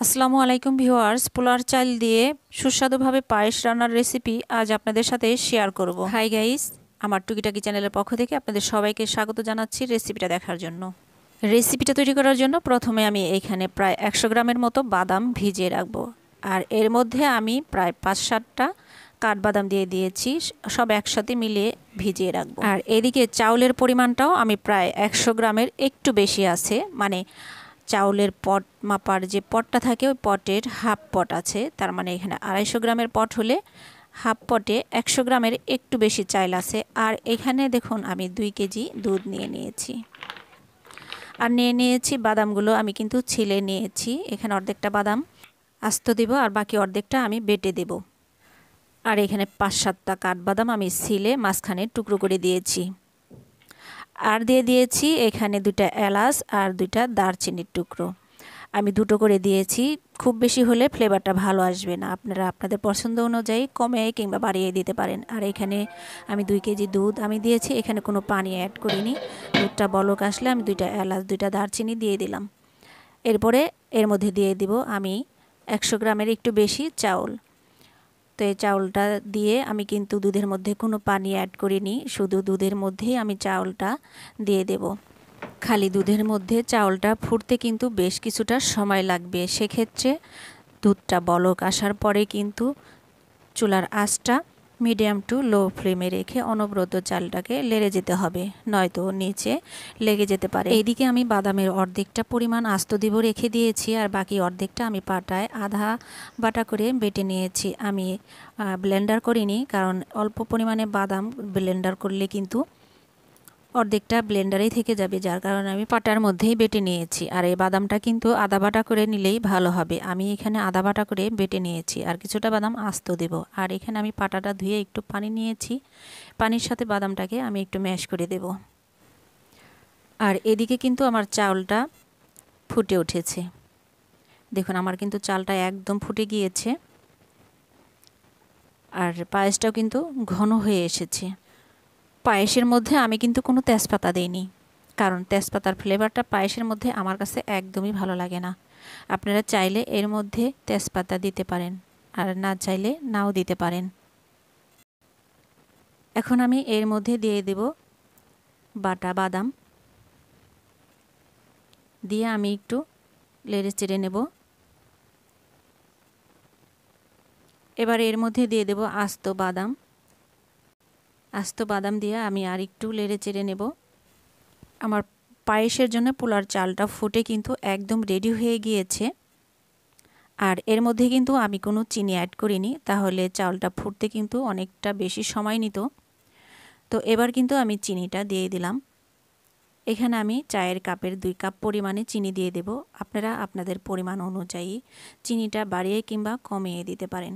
আসসালামু আলাইকুম ভিউয়ার্স, পোলার চাল দিয়ে সুস্বাদুভাবে পায়েস রান্নার রেসিপি আজ আপনাদের সাথে শেয়ার করব। হাই গাইস, আমার টুকিটাকি চ্যানেলের পক্ষ থেকে আপনাদের সবাইকে স্বাগত জানাচ্ছি রেসিপিটা দেখার জন্য। রেসিপিটা তৈরি করার জন্য প্রথমে আমি এখানে প্রায় 100 গ্রামের মতো বাদাম ভিজিয়ে রাখবো। আর এর মধ্যে আমি প্রায় 5-7টা কাঠবাদাম দিয়ে দিয়েছি, সব একসাথে মিলিয়ে ভিজিয়ে রাখবো। আর এদিকে চাউলের পরিমাণটাও আমি প্রায় 100 গ্রামের একটু বেশি আছে, মানে চাউলের পট মাপার যে পটটা থাকে ওই পটের হাফ পট আছে, তার মানে এখানে 250 গ্রামের পট হলে হাফ পটে 100 গ্রামের একটু বেশি চাল আছে। আর এখানে দেখুন আমি 2 কেজি দুধ নিয়ে নিয়েছি। আর নিয়েছি বাদামগুলো আমি কিন্তু ছিলে নিয়েছি। এখানে অর্ধেকটা বাদাম আস্ত দেব আর বাকি অর্ধেকটা আমি বেটে দেব। আর এখানে 5-7টা কাঠবাদাম আমি ছিলে মাঝখানে টুকরো করে দিয়েছি। আর দিয়ে দিয়েছি এখানে 2টা এলাচ আর 2টা দারচিনির টুকরো আমি 2টো করে দিয়েছি। খুব বেশি হলে ফ্লেভারটা ভালো আসবে না, আপনারা আপনাদের পছন্দ অনুযায়ী কমে কিংবা বাড়িয়ে দিতে পারেন। আর এখানে আমি 2 কেজি দুধ আমি দিয়েছি, এখানে কোনো পানি অ্যাড করিনি। দুধটা বলক আসলে আমি 2টা এলাচ 2টা দারচিনি দিয়ে দিলাম। এরপরে এর মধ্যে দিয়ে দিব আমি 100 গ্রামের একটু বেশি চাউল। তো এই চাউলটা দিয়ে আমি কিন্তু দুধের মধ্যে কোনো পানি অ্যাড করিনি, শুধু দুধের মধ্যেই আমি চাউলটা দিয়ে দেব। খালি দুধের মধ্যে চাউলটা ফুটতে কিন্তু বেশ কিছুটা সময় লাগবে, সেক্ষেত্রে দুধটা বলক আসার পরে কিন্তু চুলার আঁচটা মিডিয়াম টু লো ফ্লেমে রেখে অনবরত চালটাকে লেড়ে যেতে হবে, নয়তো নিচে লেগে যেতে পারে। এইদিকে আমি বাদামের অর্ধেকটা পরিমাণ আস্ত দিব রেখে দিয়েছি, আর বাকি অর্ধেকটা আমি পাটায় আধা বাটা করে বেটে নিয়েছি। আমি ব্লেন্ডার করিনি, কারণ অল্প পরিমাণে বাদাম ব্লেন্ডার করলে কিন্তু অর্ধেকটা ব্লেন্ডারেই থেকে যাবে, যার কারণে আমি পাটার মধ্যেই বেটে নিয়েছি। আর এই বাদামটা কিন্তু আদা বাটা করে নিলেই ভালো হবে। আমি এখানে আদা বাটা করে বেটে নিয়েছি, আর কিছুটা বাদাম আস্ত দেব। আর এখানে আমি পাটাটা ধুয়ে একটু পানি নিয়েছি, পানির সাথে বাদামটাকে আমি একটু ম্যাশ করে দেব। আর এদিকে কিন্তু আমার চাউলটা ফুটে উঠেছে, দেখুন আমার কিন্তু চালটা একদম ফুটে গিয়েছে, আর পায়েসটাও কিন্তু ঘন হয়ে এসেছে। পায়েসের মধ্যে আমি কিন্তু কোনো তেজপাতা দেইনি, কারণ তেজপাতার ফ্লেভারটা পায়েসের মধ্যে আমার কাছে একদমই ভালো লাগে না। আপনারা চাইলে এর মধ্যে তেজপাতা দিতে পারেন, আর না চাইলে নাও দিতে পারেন। এখন আমি এর মধ্যে দিয়ে দেব বাটা বাদাম, দিয়ে আমি একটু লেড়ে চেড়ে নেব। এবার এর মধ্যে দিয়ে দেব আস্ত বাদাম। আস্ত বাদাম দিয়ে আমি আর একটু লেড়ে চেড়ে নেব। আমার পায়েসের জন্য পোলার চালটা ফুটে কিন্তু একদম রেডি হয়ে গিয়েছে। আর এর মধ্যে কিন্তু আমি কোনো চিনি অ্যাড করিনি, তাহলে চালটা ফুটতে কিন্তু অনেকটা বেশি সময় নিত। তো এবার কিন্তু আমি চিনিটা দিয়ে দিলাম। এখানে আমি চায়ের কাপের 2 কাপ পরিমাণে চিনি দিয়ে দেব। আপনারা আপনাদের পরিমাণ অনুযায়ী চিনিটা বাড়িয়ে কিংবা কমিয়ে দিতে পারেন।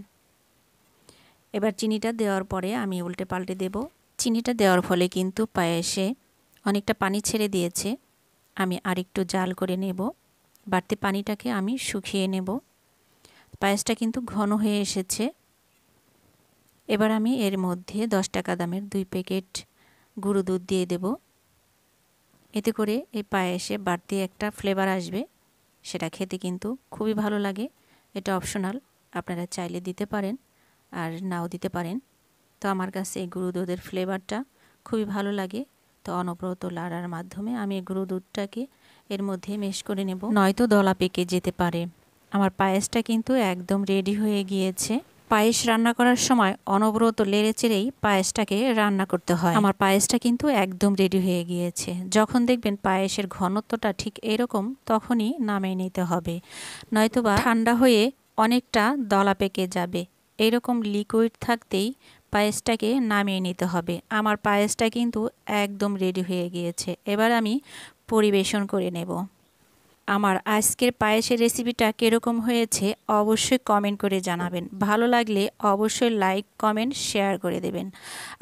এবার চিনিটা দেওয়ার পরে আমি উল্টে পাল্টে দেব। চিনিটা দেওয়ার ফলে কিন্তু পায়েসে অনেকটা পানি ছেড়ে দিয়েছে। আমি আরেকটু জাল করে নেব, বাড়তি পানিটাকে আমি শুকিয়ে নেব। পায়েসটা কিন্তু ঘন হয়ে এসেছে। এবার আমি এর মধ্যে 10 টাকা দামের 2 প্যাকেট গুঁড়ো দুধ দিয়ে দেব। এতে করে এই পায়েসে বাড়তি একটা ফ্লেভার আসবে, সেটা খেতে কিন্তু খুবই ভালো লাগে। এটা অপশনাল, আপনারা চাইলে দিতে পারেন আর নাও দিতে পারেন। তো আমার কাছে এই গুঁড়ো দুধের ফ্লেভারটা খুবই ভালো লাগে, তো অনবরত লাড়ার মাধ্যমে আমি এই গুঁড়ো দুধটাকে এর মধ্যে মেশ করে নেব, নয়তো দলা পেকে যেতে পারে। আমার পায়েসটা কিন্তু একদম রেডি হয়ে গিয়েছে। পায়েস রান্না করার সময় অনবরত লেড়ে চেড়েই পায়েসটাকে রান্না করতে হয়। আমার পায়েসটা কিন্তু একদম রেডি হয়ে গিয়েছে। যখন দেখবেন পায়েসের ঘনত্বটা ঠিক এরকম, তখনই নামিয়ে নিতে হবে, নয়তোবা ঠান্ডা হয়ে অনেকটা দলা পেকে যাবে। এরকম লিকুইড থাকতেই পায়েসটাকে নামিয়ে নিতে হবে। আমার পায়েসটা কিন্তু একদম রেডি হয়ে গিয়েছে। এবার আমি পরিবেশন করে নেব। আমার আজকের পায়েসের রেসিপিটা কীরকম হয়েছে অবশ্যই কমেন্ট করে জানাবেন। ভালো লাগলে অবশ্যই লাইক কমেন্ট শেয়ার করে দেবেন।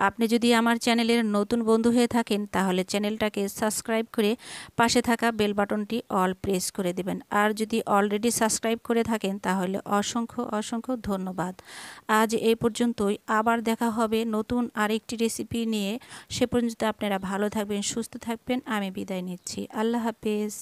আপনি যদি আমার চ্যানেলের নতুন বন্ধু হয়ে থাকেন তাহলে চ্যানেলটাকে সাবস্ক্রাইব করে পাশে থাকা বেল বাটনটি অল প্রেস করে দেবেন। আর যদি অলরেডি সাবস্ক্রাইব করে থাকেন তাহলে অসংখ্য অসংখ্য ধন্যবাদ। আজ এই পর্যন্তই, আবার দেখা হবে নতুন আরেকটি রেসিপি নিয়ে। সে পর্যন্ত আপনারা ভালো থাকবেন, সুস্থ থাকবেন। আমি বিদায় নিচ্ছি। আল্লাহ হাফেজ।